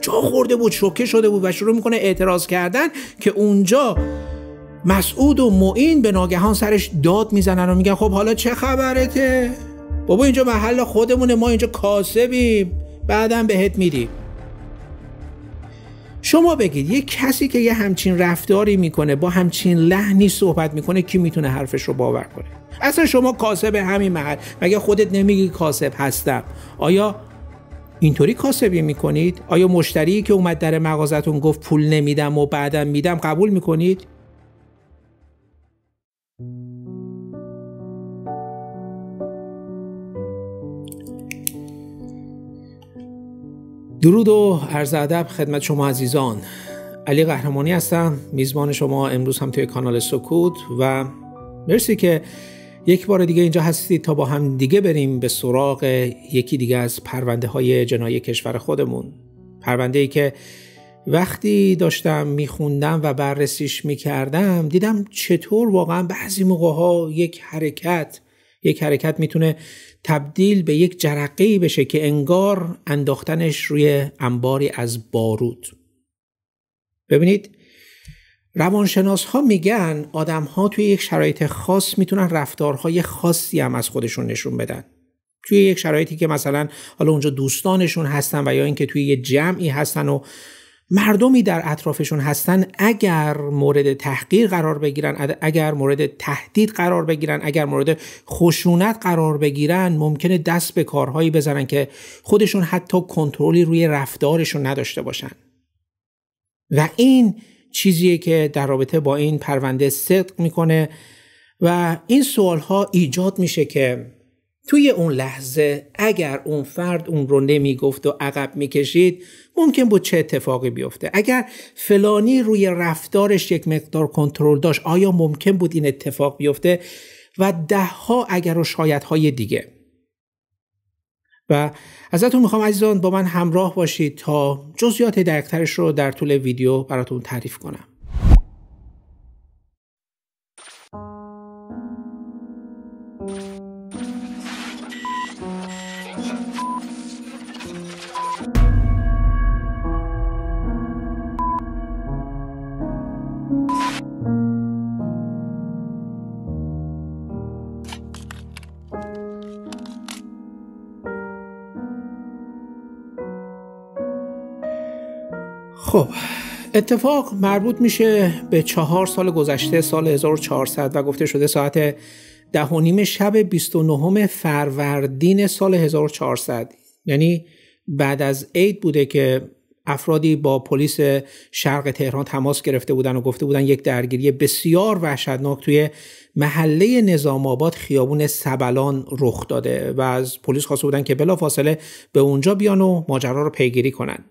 جا خورده بود، شوکه شده بود و شروع میکنه اعتراض کردن که اونجا مسعود و معین به ناگهان سرش داد میزنن و میگن خب حالا چه خبرته؟ بابا اینجا محل خودمونه، ما اینجا کاسبیم، بعدم بهت میدیم. شما بگید یک کسی که یه همچین رفتاری میکنه، با همچین لحنی صحبت میکنه، کی میتونه حرفش رو باور کنه؟ اصلا شما کاسب همین محل، مگه خودت نمیگی کاسب هستم؟ آیا اینطوری کاسبی میکنید؟ آیا مشتری که اومد در مغازتون گفت پول نمیدم و بعدم میدم قبول میکنید؟ درود و عرض ادب خدمت شما عزیزان. علی قهرمانی هستم، میزبان شما امروز هم توی کانال سکوت، و مرسی که یک بار دیگه اینجا هستید تا با هم دیگه بریم به سراغ یکی دیگه از پرونده های جنایی کشور خودمون. پرونده ای که وقتی داشتم میخوندم و بررسیش میکردم دیدم چطور واقعا بعضی موقع ها یک حرکت میتونه تبدیل به یک جرقه‌ای بشه که انگار انداختنش روی انباری از بارود. ببینید، روانشناس ها میگن آدم ها توی یک شرایط خاص میتونن رفتارهای خاصی هم از خودشون نشون بدن. توی یک شرایطی که مثلا حالا اونجا دوستانشون هستن و یا اینکه توی یه جمعی هستن و مردمی در اطرافشون هستن، اگر مورد تحقیر قرار بگیرن، اگر مورد تهدید قرار بگیرن، اگر مورد خشونت قرار بگیرن، ممکنه دست به کارهایی بزنن که خودشون حتی کنترلی روی رفتارشون نداشته باشن. و این چیزیه که در رابطه با این پرونده صدق میکنه و این سوالها ایجاد میشه که توی اون لحظه اگر اون فرد اون رو نمیگفت و عقب میکشید ممکن بود چه اتفاقی بیفته؟ اگر فلانی روی رفتارش یک مقدار کنترل داشت آیا ممکن بود این اتفاق بیفته؟ و دهها اگر و شایدهای دیگه. و ازتون میخوام عزیزان با من همراه باشید تا جزئیات دقیق‌ترش رو در طول ویدیو براتون تعریف کنم. خب، اتفاق مربوط میشه به 4 سال گذشته، سال 1400 و گفته شده ساعت 10:30 شب 29 فروردین سال 1400، یعنی بعد از عید بوده که افرادی با پلیس شرق تهران تماس گرفته بودن و گفته بودن یک درگیری بسیار وحشتناک توی محله نظام آباد خیابون سبلان رخ داده و از پلیس خواسته بودن که بلافاصله به اونجا بیان و ماجرا رو پیگیری کنن.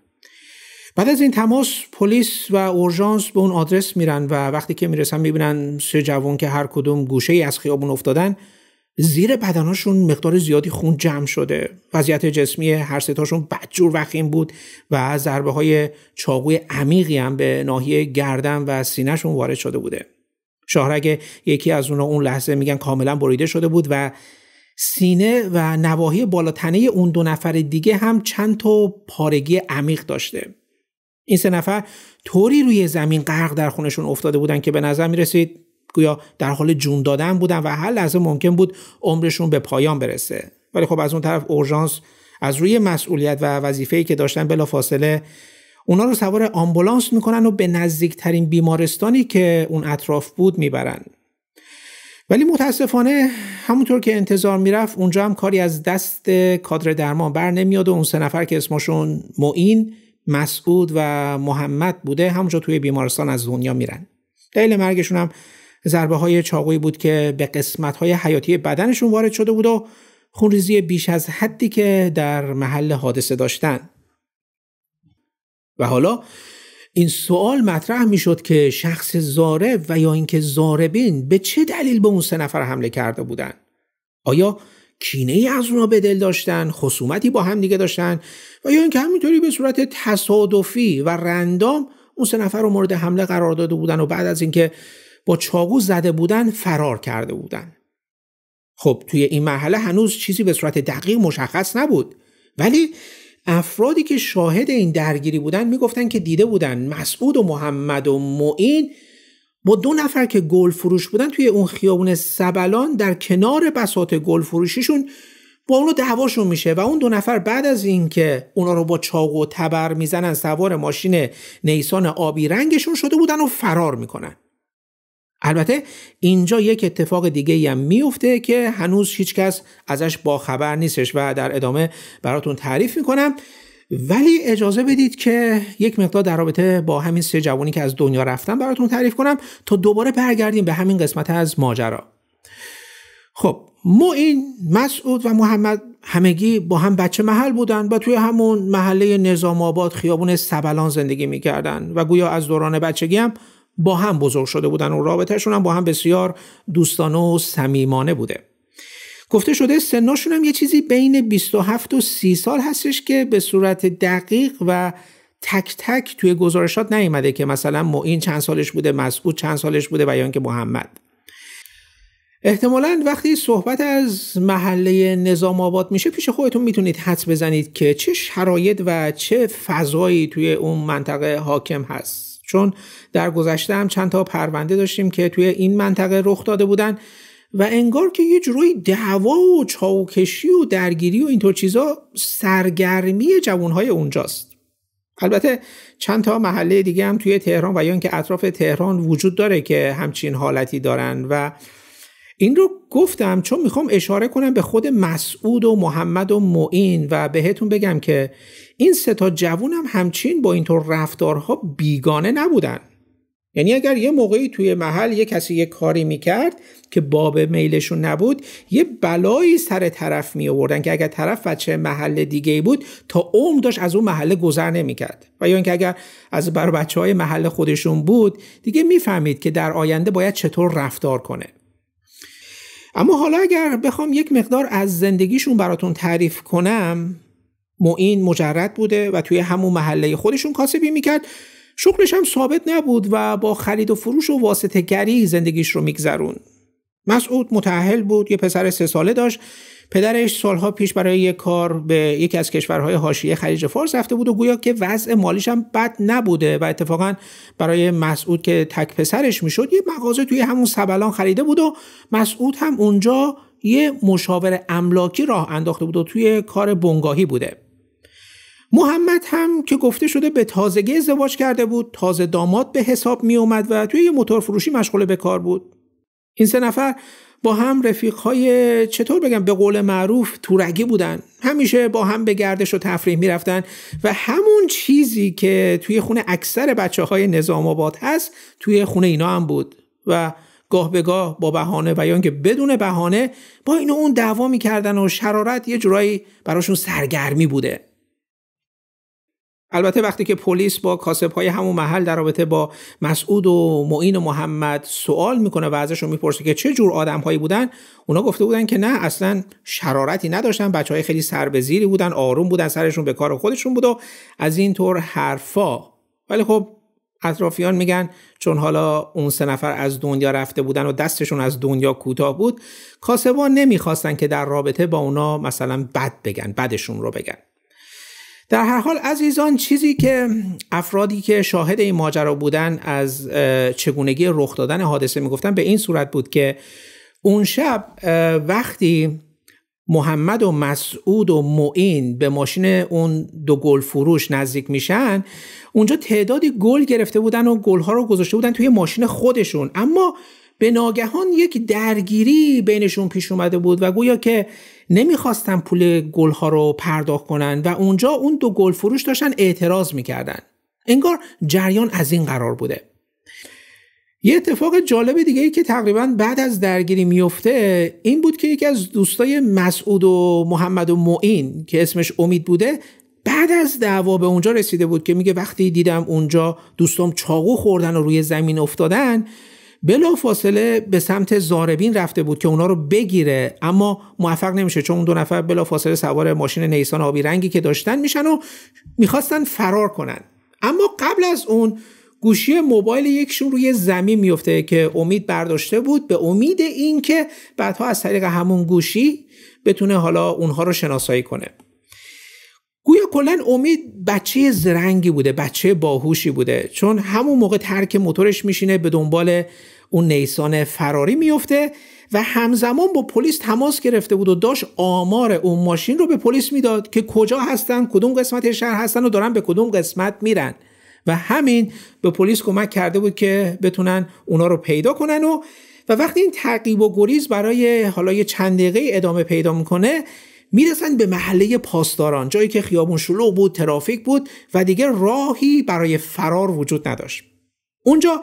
بعد از این تماس پلیس و اورژانس به اون آدرس میرن و وقتی که میرسن میبینن 3 جوان که هر کدوم گوشه ای از خیابون افتادن، زیر بدناشون مقدار زیادی خون جمع شده. وضعیت جسمی هر 3 تاشون بدجور وخیم بود و ضربه های چاقوی عمیقی هم به ناحیه گردن و سینه‌شون وارد شده بوده. شاهرگ یکی از اونها اون لحظه میگن کاملا بریده شده بود و سینه و نواحی بالاتنه اون 2 نفر دیگه هم چند تا پارگی عمیق داشته. این 3 نفر طوری روی زمین غرق در خونشون افتاده بودن که به نظر می رسید گویا در حال جون دادن بودن و هر لحظه ممکن بود عمرشون به پایان برسه. ولی خب از اون طرف اورژانس از روی مسئولیت و وظیفه‌ای که داشتن بلافاصله اونا رو سوار آمبولانس میکنن و به نزدیکترین بیمارستانی که اون اطراف بود میبرن. ولی متاسفانه همونطور که انتظار میرفت اونجا هم کاری از دست کادر درمان بر نمیاد و اون 3 نفر که اسمشون معین، مسعود و محمد بوده همونجا توی بیمارستان از دنیا میرن. دلیل مرگشون هم ضربه های چاقویی بود که به قسمت های حیاتی بدنشون وارد شده بود و خونریزی بیش از حدی که در محل حادثه داشتن. و حالا این سوال مطرح میشد که شخص ضارب و یا اینکه ضاربین به چه دلیل به اون 3 نفر حمله کرده بودن؟ آیا کینه‌ای از اونا به دل داشتن، خصومتی با هم دیگه داشتن و یا اینکه همینطوری به صورت تصادفی و رندام اون 3 نفر رو مورد حمله قرار داده بودن و بعد از اینکه با چاقو زده بودن فرار کرده بودن؟ خب توی این مرحله هنوز چیزی به صورت دقیق مشخص نبود، ولی افرادی که شاهد این درگیری بودن میگفتن که دیده بودن مسعود و محمد و معین با 2 نفر که گل فروش بودن توی اون خیابون سبلان در کنار بساط گل فروشیشون با اونو دعواشون میشه و اون 2 نفر بعد از این که اونا رو با چاقو و تبر میزنن سوار ماشین نیسان آبی رنگشون شده بودن و فرار میکنن. البته اینجا یک اتفاق دیگه هم میفته که هنوز هیچ کس ازش باخبر نیستش و در ادامه براتون تعریف میکنم، ولی اجازه بدید که یک مقدار در رابطه با همین 3 جوانی که از دنیا رفتن براتون تعریف کنم تا دوباره برگردیم به همین قسمت از ماجرا. خب معین، مسعود و محمد همگی با هم بچه محل بودن و توی همون محله نظام آباد خیابون سبلان زندگی میکردن و گویا از دوران بچگی هم با هم بزرگ شده بودن و رابطهشون هم با هم بسیار دوستانه و صمیمانه بوده. گفته شده سنشون هم یه چیزی بین 27 و 30 سال هستش که به صورت دقیق و تک تک توی گزارشات نیامده که مثلا معین چند سالش بوده، مسعود چند سالش بوده و یا اینکه محمد. احتمالاً وقتی صحبت از محله نظام آباد میشه پیش خودتون میتونید حدس بزنید که چه شرایط و چه فضایی توی اون منطقه حاکم هست، چون در گذشته هم چند تا پرونده داشتیم که توی این منطقه رخ داده بودن و انگار که یه جوری دعوا و چاوکشی و درگیری و اینطور چیزا سرگرمی جوانهای اونجاست. البته چند تا محله دیگه هم توی تهران و یا اینکه اطراف تهران وجود داره که همچین حالتی دارن و این رو گفتم چون میخوام اشاره کنم به خود مسعود و محمد و معین و بهتون بگم که این 3 تا جوون هم همچین با اینطور رفتارها بیگانه نبودن. یعنی اگر یه موقعی توی محل یه کسی یه کاری میکرد که باب میلشون نبود، یه بلایی سر طرف می آوردن که اگر طرف بچه محل دیگه بود تا عمر داشت از اون محله گذر نمیکرد، و یا اینکه اگر از بر بچهای محل خودشون بود دیگه میفهمید که در آینده باید چطور رفتار کنه. اما حالا اگر بخوام یک مقدار از زندگیشون براتون تعریف کنم، معین مجرد بوده و توی همون محله خودشون کاسبی میکرد، شغلش هم ثابت نبود و با خرید و فروش و واسطه گری زندگیش رو میگذرون. مسعود متأهل بود، یه پسر 3 ساله داشت. پدرش سالها پیش برای یک کار به یکی از کشورهای حاشیه خلیج فارس رفته بود و گویا که وضع مالیش هم بد نبوده و اتفاقا برای مسعود که تک پسرش میشد یه مغازه توی همون سبلان خریده بود و مسعود هم اونجا یه مشاور املاکی راه انداخته بود و توی کار بنگاهی بوده. محمد هم که گفته شده به تازگی ازدواج کرده بود، تازه داماد به حساب می اومد و توی یه موتور فروشی مشغول به کار بود. این 3 نفر با هم رفیقهای چطور بگم به قول معروف تورگی بودن، همیشه با هم به گردش و تفریح می رفتن و همون چیزی که توی خونه اکثر بچه‌های نظام آباد هست توی خونه اینا هم بود و گاه به گاه با بهانه و یا اینکه بدون بهانه با این و اون دعوا می‌کردن و شرارت یه جورایی براشون سرگرمی بوده. البته وقتی که پلیس با کاسب‌های همون محل در رابطه با مسعود و معین و محمد سوال میکنه و ازشون میپرسه که چه جور آدم‌هایی بودن، اونا گفته بودن که نه اصلا شرارتی نداشتن، بچه‌های خیلی سربزیری بودن، آروم بودن، سرشون به کار خودشون بود و از این طور حرفا. ولی خب اطرافیان میگن چون حالا اون 3 نفر از دنیا رفته بودن و دستشون از دنیا کوتاه بود، کاسبان نمیخواستن که در رابطه با اونا مثلا بد بگن، بدشون رو بگن. در هر حال عزیزان، چیزی که افرادی که شاهد این ماجرا بودن از چگونگی رخ دادن حادثه میگفتن به این صورت بود که اون شب وقتی محمد و مسعود و معین به ماشین اون 2 گل فروش نزدیک میشن، اونجا تعدادی گل گرفته بودن و گلها رو گذاشته بودن توی ماشین خودشون، اما به ناگهان یک درگیری بینشون پیش اومده بود و گویا که نمیخواستن پول گلها رو پرداخت کنن و اونجا اون 2 گل فروش داشتن اعتراض میکردن. انگار جریان از این قرار بوده. یه اتفاق جالب دیگه ای که تقریبا بعد از درگیری میفته این بود که یکی از دوستای مسعود و محمد و معین که اسمش امید بوده بعد از دعوا به اونجا رسیده بود که میگه وقتی دیدم اونجا دوستام چاقو خوردن و روی زمین افتادن، بلا فاصله به سمت زاربین رفته بود که اونا رو بگیره، اما موفق نمیشه چون اون 2 نفر بلا فاصله سوار ماشین نیسان آبی رنگی که داشتن میشن و میخواستن فرار کنن. اما قبل از اون گوشی موبایل یکشون روی زمین میفته که امید برداشته بود به امید این که بعدها از طریق همون گوشی بتونه حالا اونها رو شناسایی کنه. گویا کلا امید بچه زرنگی بوده، بچه باهوشی بوده، چون همون موقع ترک موتورش میشینه به دنبال اون نیسان فراری میفته و همزمان با پلیس تماس گرفته بود و داشت آمار اون ماشین رو به پلیس میداد که کجا هستن، کدوم قسمت شهر هستن و دارن به کدوم قسمت میرن و همین به پلیس کمک کرده بود که بتونن اونا رو پیدا کنن و وقتی این تعقیب و گریز برای حالا یه چند دقیقه ادامه پیدا میکنه میرسن به محله پاسداران، جایی که خیابون شلوغ بود، ترافیک بود و دیگه راهی برای فرار وجود نداشت. اونجا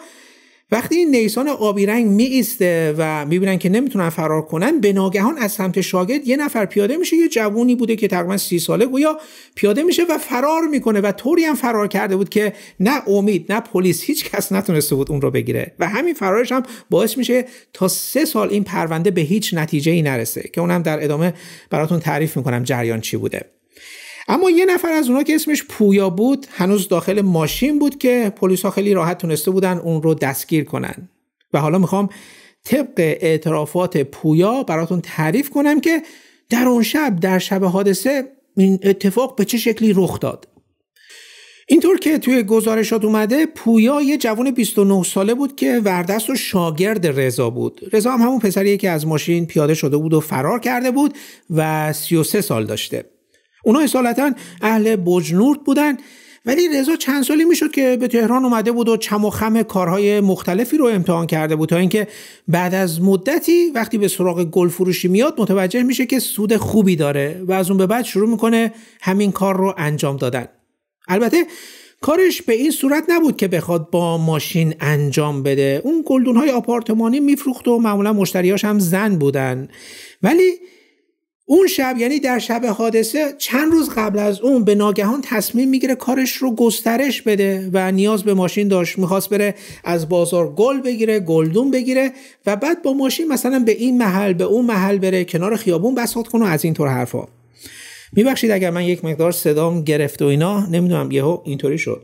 وقتی این نیسان آبی رنگ می ایسته و میبینن که نمیتونن فرار کنن، به ناگهان از سمت شاگرد یه نفر پیاده میشه، یه جوونی بوده که تقریبا 30 ساله گویا پیاده میشه و فرار میکنه و طوری هم فرار کرده بود که نه امید نه پلیس هیچ کس نتونسته بود اون رو بگیره و همین فرارش هم باعث میشه تا 3 سال این پرونده به هیچ نتیجه‌ای نرسه که اونم در ادامه براتون تعریف میکنم جریان چی بوده. اما یه نفر از اونا که اسمش پویا بود هنوز داخل ماشین بود که پلیسا خیلی راحت تونسته بودن اون رو دستگیر کنن و حالا میخوام طبق اعترافات پویا براتون تعریف کنم که در اون شب، در شب حادثه، این اتفاق به چه شکلی رخ داد. اینطور که توی گزارشات اومده، پویا یه جوان 29 ساله بود که وردست و شاگرد رضا بود. رضا هم همون پسریه که از ماشین پیاده شده بود و فرار کرده بود و 33 سال داشته. اونا اصالتا اهل بجنورد بودن، ولی رضا چند سالی میشد که به تهران اومده بود و چم و خم کارهای مختلفی رو امتحان کرده بود تا اینکه بعد از مدتی وقتی به سراغ گل فروشی میاد متوجه میشه که سود خوبی داره و از اون به بعد شروع میکنه همین کار رو انجام دادن. البته کارش به این صورت نبود که بخواد با ماشین انجام بده. اون گلدون‌های آپارتمانی میفروخت و معمولا مشتریاش هم زن بودن، ولی اون شب، یعنی در شب حادثه، چند روز قبل از اون به ناگهان تصمیم میگیره کارش رو گسترش بده و نیاز به ماشین داشت. میخواست بره از بازار گل بگیره، گلدون بگیره و بعد با ماشین مثلا به این محل به اون محل بره، کنار خیابون بساط کنه و از اینطور حرفا. میبخشید اگر من یک مقدار صدام گرفت و اینا، نمیدونم یهو اینطوری شد.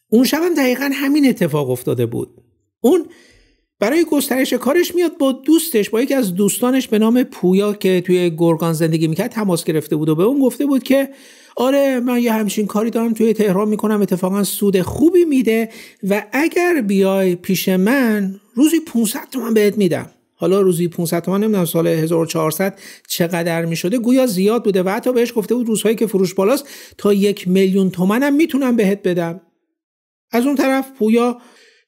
اون شب هم دقیقاً همین اتفاق افتاده بود. اون برای گسترش کارش میاد با دوستش، با یکی از دوستانش به نام پویا که توی گرگان زندگی میکرد تماس گرفته بود و به اون گفته بود که آره من یه همچین کاری دارم توی تهران میکنم، اتفاقا سود خوبی میده و اگر بیای پیش من روزی 500 تومن بهت میدم. حالا روزی 500 تومن نمیدونم سال 1400 چقدر میشده، گویا زیاد بوده و حتی بهش گفته بود روزهایی که فروش بالاست تا 1,000,000 تومن هم میتونم بهت بدم. از اون طرف پویا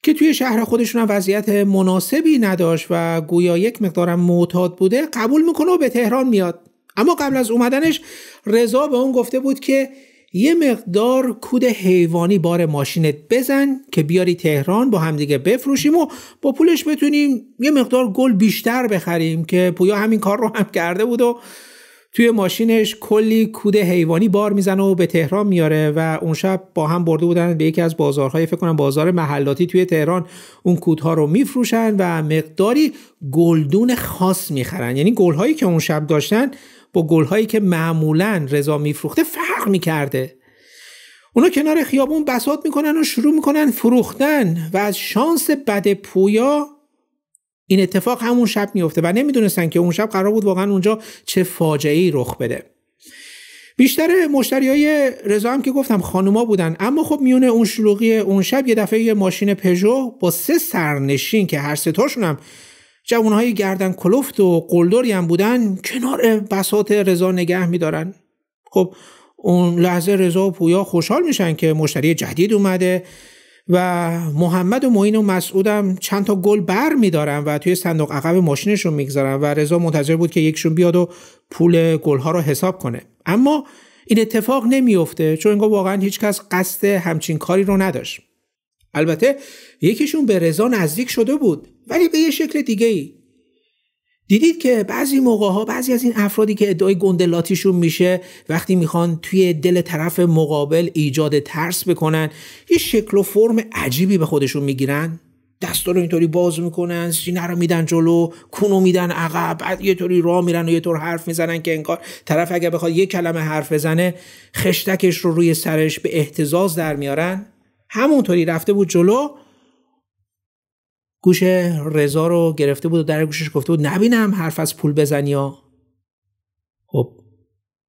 که توی شهر خودشون هم وضعیت مناسبی نداشت و گویا یک مقدارم معتاد بوده، قبول میکنه و به تهران میاد. اما قبل از اومدنش رضا به اون گفته بود که یه مقدار کود حیوانی بار ماشینت بزن که بیاری تهران با همدیگه بفروشیم و با پولش بتونیم یه مقدار گل بیشتر بخریم، که پویا همین کار رو هم کرده بود و توی ماشینش کلی کود حیوانی بار میزنه و به تهران میاره و اون شب با هم برده بودن به یکی از بازارهای، فکر کنم بازار محلاتی توی تهران، اون کودها رو میفروشن و مقداری گلدون خاص میخرن. یعنی گلهایی که اون شب داشتن با گلهایی که معمولاً رضا میفروخته فرق میکرده. اونا کنار خیابون بساط میکنن و شروع میکنن فروختن و از شانس بد پویا این اتفاق همون شب میفته و نمیدونستن که اون شب قرار بود واقعا اونجا چه فاجعه‌ای رخ بده. بیشتر مشتریای رضا هم که گفتم خانوما بودن، اما خب میونه اون شلوغی اون شب یه دفعه یه ماشین پژو با 3 سرنشین که هر 3 تاشون هم جوانهای گردن کلفت و قلدری هم بودن کنار بساط رضا نگه میدارن. خب اون لحظه رضا و پویا خوشحال میشن که مشتری جدید اومده و محمد و معین و مسعودم چند تا گل بر میدارن و توی صندوق عقب ماشینشون میگذارن و رضا منتظر بود که یکشون بیاد و پول گلها رو حساب کنه. اما این اتفاق نمیفته چون انگار واقعا هیچ کس قصد همچین کاری رو نداشت. البته یکیشون به رضا نزدیک شده بود، ولی به یه شکل دیگه ای. دیدید که بعضی موقع‌ها بعضی از این افرادی که ادعای گندلاتیشون میشه وقتی میخوان توی دل طرف مقابل ایجاد ترس بکنن، یه شکل و فرم عجیبی به خودشون میگیرن. دستا رو اینطوری باز میکنن، سینه رو میدن جلو، کونو میدن عقب، بعد یه طوری راه میرن و یه طور حرف میزنن که انگار طرف اگه بخواد یه کلمه حرف بزنه خشتکش رو روی سرش به اهتزاز در میارن. همونطوری رفته بود جلو، گوش رضا رو گرفته بود و در گوشش گفته بود نبینم حرف از پول بزنی ها. خب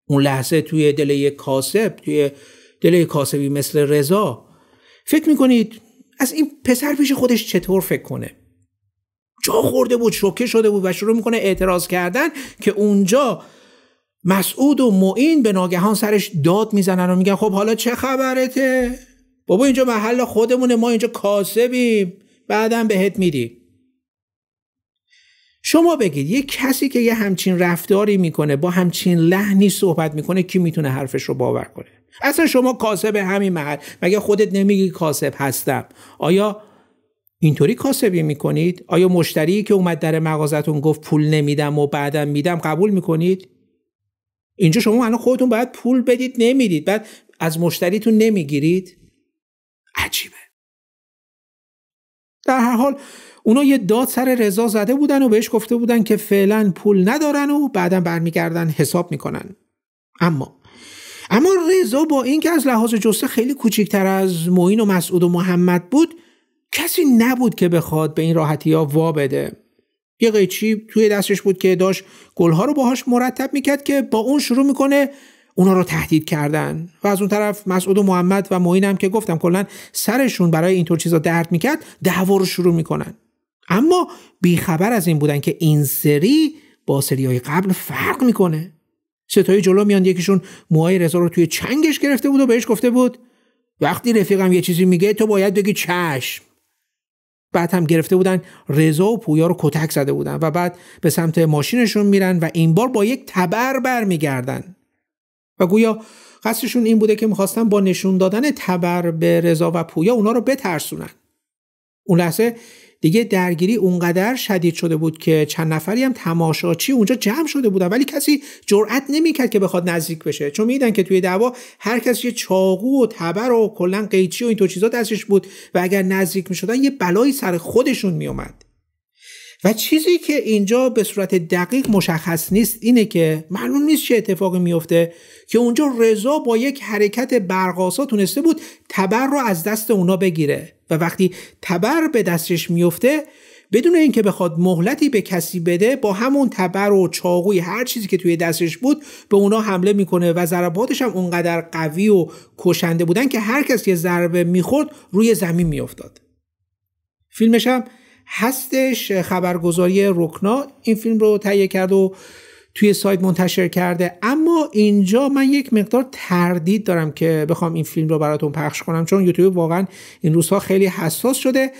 اون لحظه توی دل یک کاسب، توی دل یک کاسبی مثل رضا، فکر میکنید از این پسر پیش خودش چطور فکر کنه؟ جا خورده بود، شوکه شده بود و شروع میکنه اعتراض کردن که اونجا مسعود و معین به ناگهان سرش داد میزنن و میگن خب حالا چه خبرته؟ بابا اینجا محل خودمونه، ما اینجا کاسبیم، بعدم بهت میدیم. شما بگید یک کسی که یه همچین رفتاری میکنه، با همچین لحنی صحبت میکنه، کی میتونه حرفش رو باور کنه؟ اصلا شما کاسب همین محل، مگه خودت نمیگی کاسب هستم؟ آیا اینطوری کاسبی میکنید؟ آیا مشتری که اومد در مغازتون گفت پول نمیدم و بعدم میدم قبول میکنید؟ اینجا شما الان خودتون باید پول بدید، نمیدید، بعد از مشتریتون نمیگیرید؟ عجیبه. در هر حال اونا یه داد سر رضا زده بودن و بهش گفته بودن که فعلا پول ندارن و بعدم برمیگردن حساب میکنن. اما رضا با اینکه از لحاظ جثه خیلی کوچیک‌تر از معین و مسعود و محمد بود، کسی نبود که بخواد به این راحتی‌ها وا بده. یه قیچی توی دستش بود که داشت گلها رو باهاش مرتب میکرد که با اون شروع میکنه اونا رو تهدید کردن و از اون طرف مسعود و محمد و معین هم که گفتم کلاً سرشون برای اینطور چیزا درد میکرد، دعوا رو شروع میکنن. اما بیخبر از این بودن که این سری با سریای قبل فرق میکنه. ستایی جلو میان، یکیشون موهای رضا رو توی چنگش گرفته بود و بهش گفته بود وقتی رفیقم یه چیزی میگه تو باید بگی چشم. بعد هم گرفته بودن رضا و پویا رو کتک زده بودن و بعد به سمت ماشینشون میرن و این بار با یک تبر برمیگردن و گویا قصدشون این بوده که میخواستن با نشون دادن تبر به رضا و پویا اونا رو بترسونن. اون لحظه دیگه درگیری اونقدر شدید شده بود که چند نفری هم تماشاچی اونجا جمع شده بودن، ولی کسی جرئت نمیکرد که بخواد نزدیک بشه، چون میدن که توی دعوا هر کسی یه چاقو و تبر و کلا قیچی و این تو چیزا دستش بود و اگر نزدیک میشدن یه بلایی سر خودشون میومد. و چیزی که اینجا به صورت دقیق مشخص نیست اینه که معلوم نیست چه اتفاقی میفته که اونجا رضا با یک حرکت برق‌آسا تونسته بود تبر رو از دست اونا بگیره و وقتی تبر به دستش میفته بدون اینکه بخواد مهلتی به کسی بده با همون تبر و چاقوی هر چیزی که توی دستش بود به اونا حمله میکنه و ضرباتش هم اونقدر قوی و کشنده بودن که هر کسی یه ضربه میخورد روی زمین میافتاد. فیلمش هم هستش، خبرگزاری رکنا این فیلم رو تهیه کرد و توی سایت منتشر کرده. اما اینجا من یک مقدار تردید دارم که بخوام این فیلم رو براتون پخش کنم، چون یوتیوب واقعا این روزها خیلی حساس شده.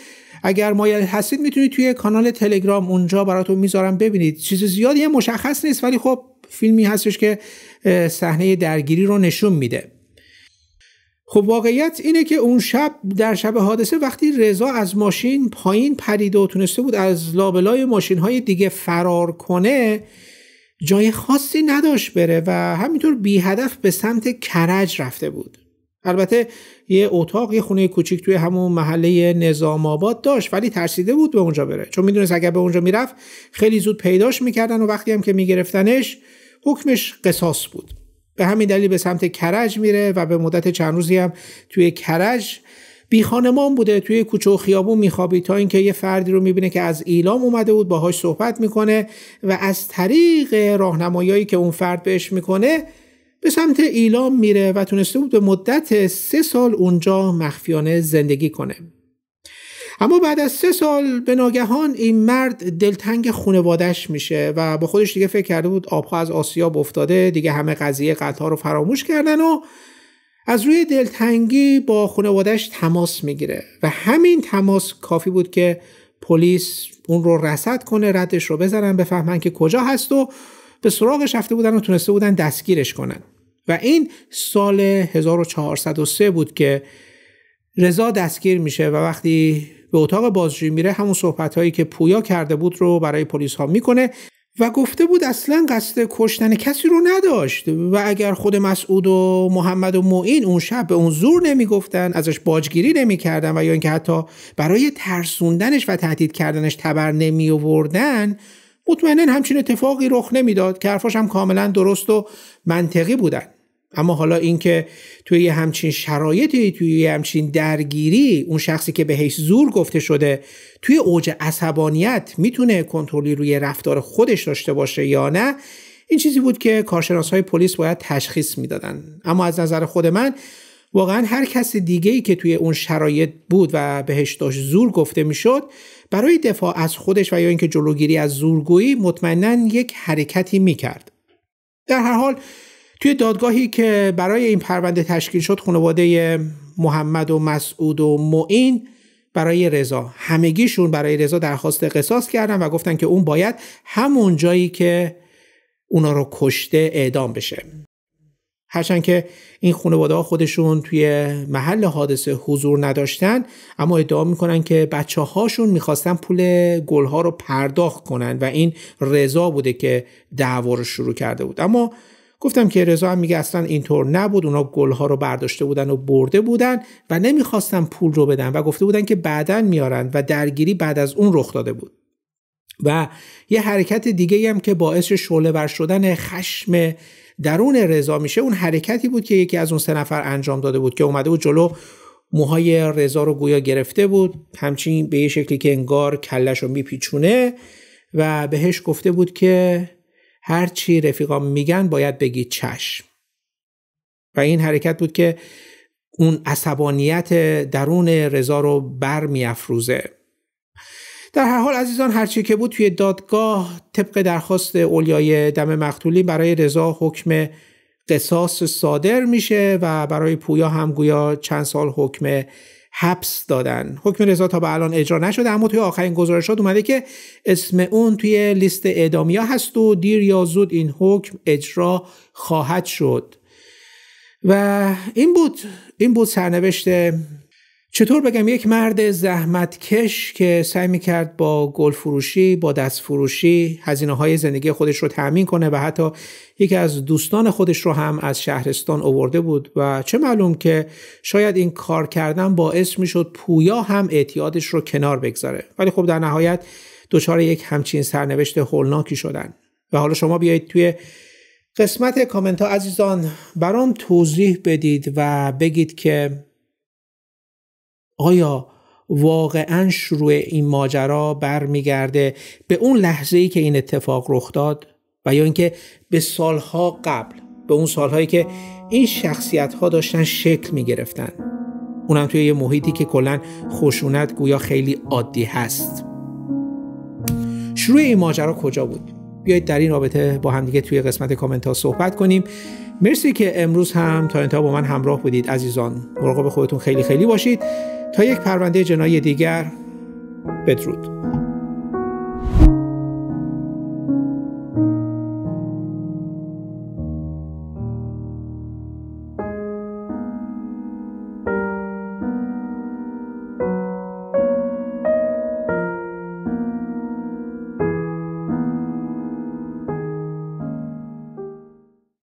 اگر مایل هستید میتونید توی کانال تلگرام اونجا براتون میذارم ببینید. چیز زیادی هم مشخص نیست ولی خب فیلمی هستش که صحنه درگیری رو نشون میده. خب واقعیت اینه که اون شب در شب حادثه وقتی رضا از ماشین پایین پرید و تونسته بود از لابلای ماشین‌های دیگه فرار کنه، جای خاصی نداشت بره و همینطور بی هدف به سمت کرج رفته بود. البته یه اتاق، یه خونه کوچیک توی همون محله نظام آباد داشت ولی ترسیده بود به اونجا بره، چون میدونست اگر به اونجا میرفت خیلی زود پیداش میکردن و وقتی هم که میگرفتنش حکمش قصاص بود. به همین دلیل به سمت کرج میره و به مدت چند روزی هم توی کرج بی خانمان بوده، توی کوچه و خیابون میخوابید تا اینکه یه فردی رو میبینه که از ایلام اومده بود، باهاش صحبت میکنه و از طریق راهنمایی‌هایی که اون فرد بهش میکنه به سمت ایلام میره و تونسته بود به مدت 3 سال اونجا مخفیانه زندگی کنه. اما بعد از 3 سال به ناگهان این مرد دلتنگ خانواده‌اش میشه و با خودش دیگه فکر کرده بود آبها از آسیاب افتاده، دیگه همه قضیه قتل‌ها رو فراموش کردن و از روی دلتنگی با خانواده‌اش تماس میگیره و همین تماس کافی بود که پلیس اون رو رصد کنه، ردش رو بزنن، بفهمن که کجا هست و به سراغش رفته بودن و تونسته بودن دستگیرش کنن. و این سال 1403 بود که رضا دستگیر میشه و وقتی به اتاق بازجویی میره همون صحبت‌هایی که پویا کرده بود رو برای پلیس ها میکنه و گفته بود اصلا قصد کشتن کسی رو نداشت و اگر خود مسعود و محمد و معین اون شب به اون زور نمیگفتن، ازش باجگیری نمیکردن و یا اینکه حتی برای ترسوندنش و تهدید کردنش تبر نمی آوردن، مطمئناً همچین اتفاقی رخ نمیداد که حرفاش هم کاملا درست و منطقی بودن. اما حالا اینکه توی یه همچین شرایطی، توی یه همچین درگیری، اون شخصی که بهش زور گفته شده توی اوج عصبانیت میتونه کنترلی روی رفتار خودش داشته باشه یا نه، این چیزی بود که کارشناس‌های پلیس باید تشخیص میدادن. اما از نظر خود من واقعا هر کس دیگه‌ای که توی اون شرایط بود و بهش داشت زور گفته میشد، برای دفاع از خودش و یا اینکه جلوگیری از زورگویی مطمئناً یک حرکتی میکرد. در هر حال توی دادگاهی که برای این پرونده تشکیل شد، خانواده محمد و مسعود و معین برای رضا، همگیشون برای رضا درخواست قصاص کردن و گفتن که اون باید همون جایی که اونا رو کشته اعدام بشه. هرچند که این خانواده ها خودشون توی محل حادثه حضور نداشتن، اما ادعا میکنن که بچه هاشون میخواستن پول گل ها رو پرداخت کنن و این رضا بوده که دعوا رو شروع کرده بود. اما گفتم که رضا هم میگه اصلا اینطور نبود، اونا گل ها رو برداشته بودن و برده بودن و نمیخواستن پول رو بدن و گفته بودن که بعداً میارن و درگیری بعد از اون رخ داده بود. و یه حرکت دیگه هم که باعث شعله‌ور شدن خشم درون رضا میشه، اون حرکتی بود که یکی از اون 3 نفر انجام داده بود که اومده بود جلو، موهای رضا رو گویا گرفته بود، همچین به یه شکلی که انگار کلش رو میپیچونه و بهش گفته بود که هر چی رفیقام میگن باید بگی چشم. و این حرکت بود که اون عصبانیت درون رضا رو بر میافروزه. در هر حال عزیزان، هرچی که بود توی دادگاه طبق درخواست اولیای دم مقتولی برای رضا حکم قصاص صادر میشه و برای پویا هم گویا چند سال حکم حبس دادن. حکم رضا تا به الان اجرا نشده، اما توی آخرین گزارشات اومده که اسم اون توی لیست اعدامیا هست و دیر یا زود این حکم اجرا خواهد شد. و این بود سرنوشت، چطور بگم، یک مرد زحمتکش که سعی میکرد با گل فروشی، با دست فروشی هزینه‌های زندگی خودش رو تأمین کنه و حتی یکی از دوستان خودش رو هم از شهرستان آورده بود و چه معلوم که شاید این کار کردن باعث میشد پویا هم اعتیادش رو کنار بگذاره. ولی خب در نهایت دچار یک همچین سرنوشت هولناکی شدن. و حالا شما بیایید توی قسمت کامنت ها عزیزان برام توضیح بدید و بگید که آیا واقعاً شروع این ماجرا برمیگرده به اون لحظه‌ای که این اتفاق رخ داد و یا اینکه به سالها قبل، به اون سالهایی که این شخصیت‌ها داشتن شکل می‌گرفتن، اونم توی یه محیطی که کلاً خشونت گویا خیلی عادی هست. شروع این ماجرا کجا بود؟ بیایید در این رابطه با هم دیگه توی قسمت کامنت ها صحبت کنیم. مرسی که امروز هم تا انتها با من همراه بودید عزیزان. مراقب خودتون خیلی خیلی باشید. تا یک پرونده جنایی دیگر، بدرود.